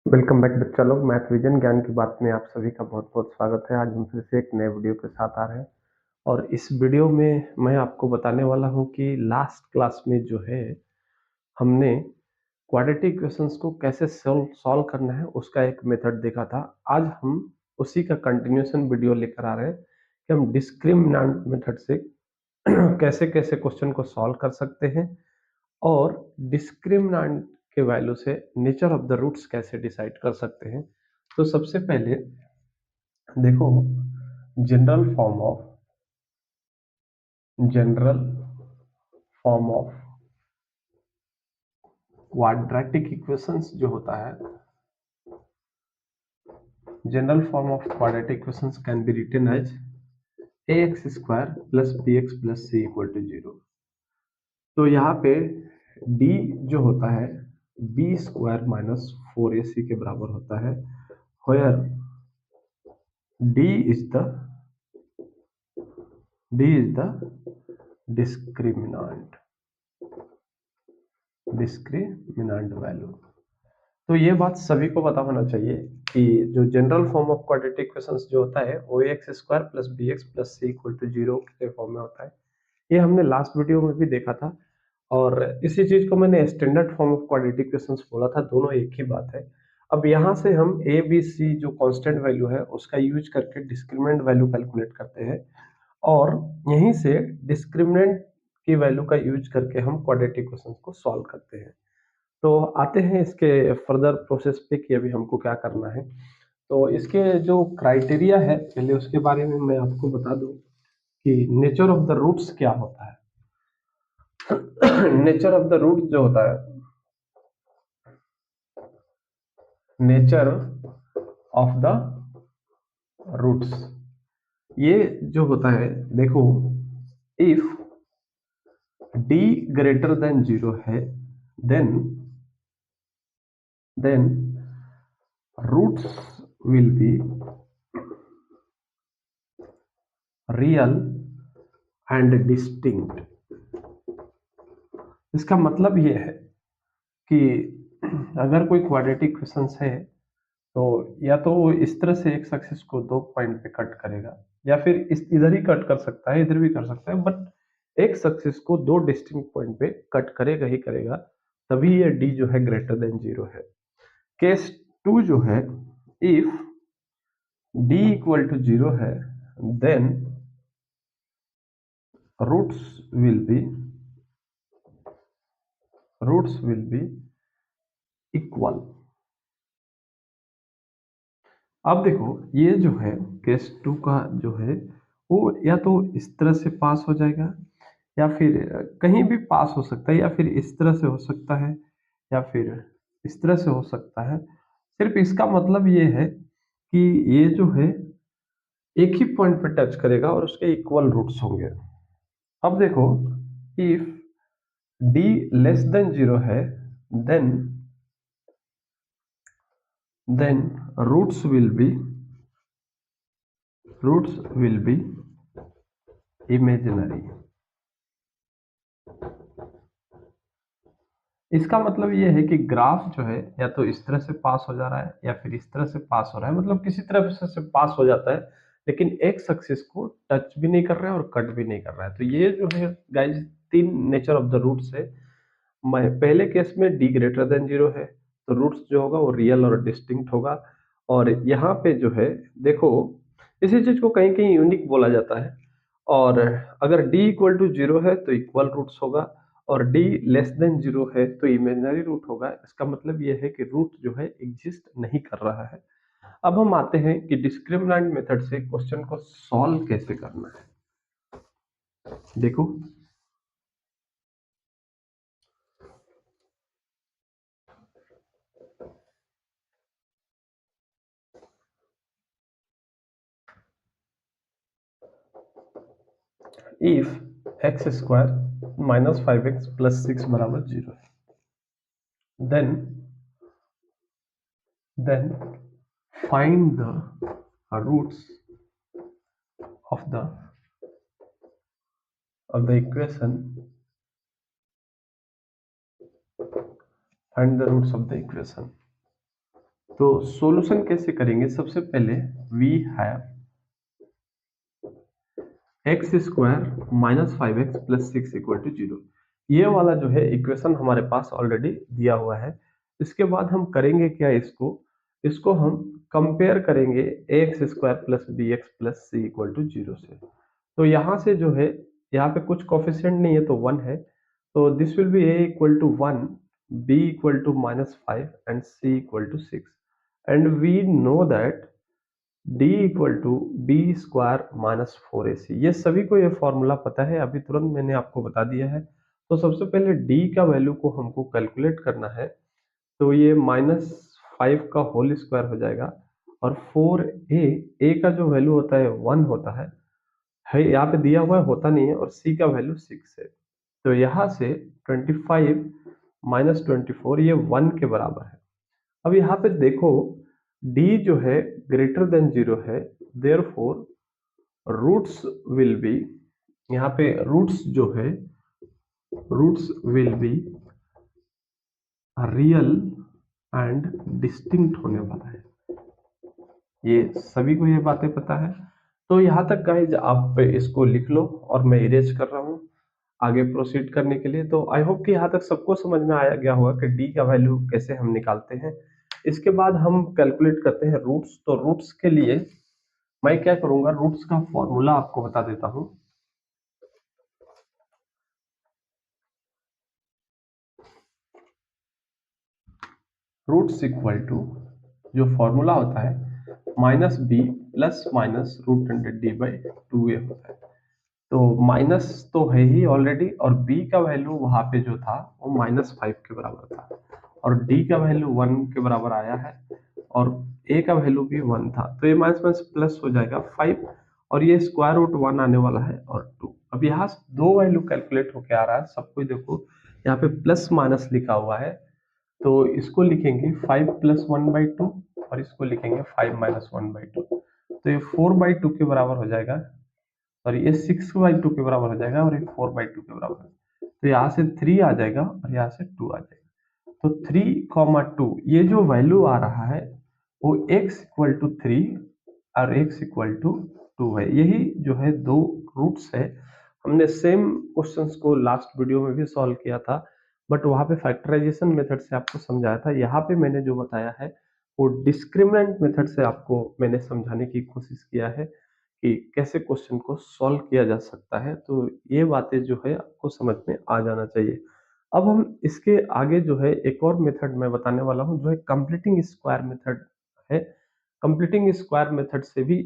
Welcome back बच्चा लोग। Math vision ज्ञान की बात में आप सभी का बहुत बहुत स्वागत है। आज हम फिर से एक नए वीडियो के साथ आ रहे हैं और इस वीडियो में मैं आपको बताने वाला हूं कि लास्ट क्लास में जो है हमने क्वाड्रेटिक इक्वेशंस को कैसे सॉल्व करना है उसका एक मेथड देखा था। आज हम उसी का कंटिन्यूएशन वीडियो लेकर आ रहे हैं कि हम डिस्क्रिमिनेंट मेथड से कैसे कैसे क्वेश्चन को सॉल्व कर सकते हैं और डिस्क्रिमिनेंट के वैल्यू से नेचर ऑफ द रूट्स कैसे डिसाइड कर सकते हैं। तो सबसे पहले देखो, general form of general form of quadratic equations जो होता है, general form of quadratic equations can be written as ax square plus bx plus c equal to 0। तो यहाँ पे d जो होता है b स्क्वायर माइनस 4ac के बराबर होता है, where d is the discriminant value. तो ये बात सभी को पता होना चाहिए कि जो general form of quadratic equations जो होता है वो x square plus b x plus c equal to 0 के फॉर्म में होता है। ये हमने लास्ट वीडियो में भी देखा था और इसी चीज को मैंने standard form of quadratic equations बोला था, दोनों एक ही बात है। अब यहाँ से हम ए बी सी जो कांस्टेंट वैल्यू है उसका यूज करके डिस्क्रिमिनेंट वैल्यू कैलकुलेट करते हैं और यहीं से डिस्क्रिमिनेंट की वैल्यू का यूज करके हम क्वाड्रेटिक इक्वेशंस को सॉल्व करते हैं। तो आते हैं इसके फर्दर प्रोसेस पे कि अभी हमको क्या करना है। तो इसके जो क्राइटेरिया है पहले उसके बारे में मैं आपको बता दूं कि नेचर ऑफ द रूट्स क्या होता है। नेचर ऑफ द रूट जो होता है, नेचर ऑफ द रूट्स, ये जो होता है देखो, इफ d ग्रेटर देन 0 है then roots will be real and distinct। इसका मतलब ये है कि अगर कोई क्वाड्रेटिक इक्वेशंस है तो या तो वो इस तरह से एक एक्सिस को दो पॉइंट पे कट करेगा या फिर इस इधर ही कट कर सकता है, इधर भी कर सकता है, बट एक एक्सिस को दो डिस्टिंक्ट पॉइंट पे कट करेगा ही करेगा, तभी ये d जो है ग्रेटर देन 0 है। केस 2 जो है, इफ d इक्वल टू 0 है then roots will be equal. अब देखो, ये जो है केस 2 का जो है वो या तो इस तरह से पास हो जाएगा या फिर कहीं भी पास हो सकता है, या फिर इस तरह से हो सकता है या फिर इस तरह से हो सकता है। सिर्फ इसका मतलब ये है कि ये जो है एक ही पॉइंट पे टच करेगा और उसके इक्वल रूट्स होंगे। अब देखो, इफ d लेस देन 0 है then roots will be imaginary। इसका मतलब ये है कि ग्राफ जो है या तो इस तरह से पास हो जा रहा है या फिर इस तरह से पास हो रहा है, मतलब किसी तरह से पास हो जाता है लेकिन एक्स एक्सिस को टच भी नहीं कर रहा है और कट भी नहीं कर रहा है। तो ये जो है गाइज तीन नेचर ऑफ द रूट्स है। पहले केस में d ग्रेटर देन 0 है तो रूट्स जो होगा वो रियल और डिस्टिंक्ट होगा। और यहाँ पे जो है देखो, इसी चीज को कहीं कहीं यूनिक बोला जाता है। और अगर d इक्वल टू 0 है तो इक्वल रूट्स होगा और d लेस देन 0 है तो इमेजिनरी रूट होगा। इसका मतलब यह है कि रूट जो है एग्जिस्ट नहीं कर रहा है। अब हम आते हैं कि डिस्क्रिमिनेंट मेथड से क्वेश्चन को सॉल्व कैसे करना है। देखो, if x square minus 5x plus 6 बराबर 0 है then find the roots of the equation, find the roots of the equation. तो सॉल्यूशन कैसे करेंगे? सबसे पहले we have x square minus 5x plus 6 equal to 0। ये वाला जो है इक्वेशन हमारे पास ऑलरेडी दिया हुआ है। इसके बाद हम करेंगे क्या? इसको हम कंपेयर करेंगे x square plus b x plus c equal to 0 से। तो यहाँ से जो है, यहाँ पे कुछ कोफिशिएंट नहीं है तो 1 है, तो this will be a equal to 1, b equal to -5 and c equal to 6। And we know that d equal to b square minus 4ac। ये सभी को ये फॉर्मूला पता है, अभी तुरंत मैंने आपको बता दिया है। तो सबसे पहले d का वैल्यू को हमको कैलकुलेट करना है, तो ये -5 का होल स्क्वायर हो जाएगा और 4a का जो वैल्यू होता है 1 होता है यहाँ पे दिया हुआ है, होता नहीं है, और c का वैल्यू 6 है। तो यहाँ से 25 माइनस 24 ये 1 के बराबर है। अब यहाँ पे देखो d जो है ग्रेटर देन 0 है, देयरफॉर रूट्स विल बी, यहाँ पे रूट्स जो है roots will be real and distinct होने वाला है। ये सभी को ये बातें पता है। तो यहाँ तक गाइज आप इसको लिख लो और मैं इरेज कर रहा हूँ आगे प्रोसीड करने के लिए। तो आई होप कि यहाँ तक सबको समझ में आया गया होगा कि डी का वैल्यू कैसे हम निकालते हैं। इसके बाद हम कैलकुलेट करते हैं रूट्स। तो रूट्स के लिए मैं क्या करूंगा, रूट्स का फॉर्मूला आपको बता देता हूँ। रूट्स इक्वल टू, जो फॉर्मूला होता है minus b plus minus root hundred d by 2a होता है। तो माइनस तो है ही ऑलरेडी, और b का वैल्यू वहां पे जो था वो -5 के बराबर था, और d का वैल्यू 1 के बराबर आया है, और a का वैल्यू भी 1 था। तो ये माइनस माइनस प्लस हो जाएगा 5, और ये स्क्वायर रूट 1 आने वाला है और 2। अब यहाँ से दो वैल्यू कैलकुलेट होके आ रहा है सबको, देखो यहाँ पे प्लस माइनस लिखा हुआ है, तो इसको लिखेंगे 5 प्लस 1/2 और इसको लिखेंगे 5 माइनस 1/2। तो ये 4/2 के बराबर हो जाएगा, और ये 6/2 के बराबर हो जाएगा, और ये 4/2 के बराबर है। तो यहाँ से 3 आ जाएगा और यहाँ से 2 आ जाएगा। तो 3, 2 ये जो वैल्यू आ रहा है वो x इक्वल टू 3 और x इक्वल टू 2 है। यही जो है दो रूट्स है। हमने सेम क्वेश्चंस को लास्ट वीडियो में भी सॉल्व किया था, बट वहां पे फैक्टराइजेशन मेथड से आपको समझाया था। यहाँ पे मैंने जो बताया है वो डिस्क्रिमिनेंट मेथड से आपको मैंने समझाने की कोशिश किया है कि कैसे क्वेश्चन को सॉल्व किया जा सकता है। तो ये बातें जो है आपको समझ में आ जाना चाहिए। अब हम इसके आगे जो है एक और मेथड मैं बताने वाला हूँ, जो है कंप्लीटिंग स्क्वायर मेथड है। कंप्लीटिंग स्क्वायर मेथड से भी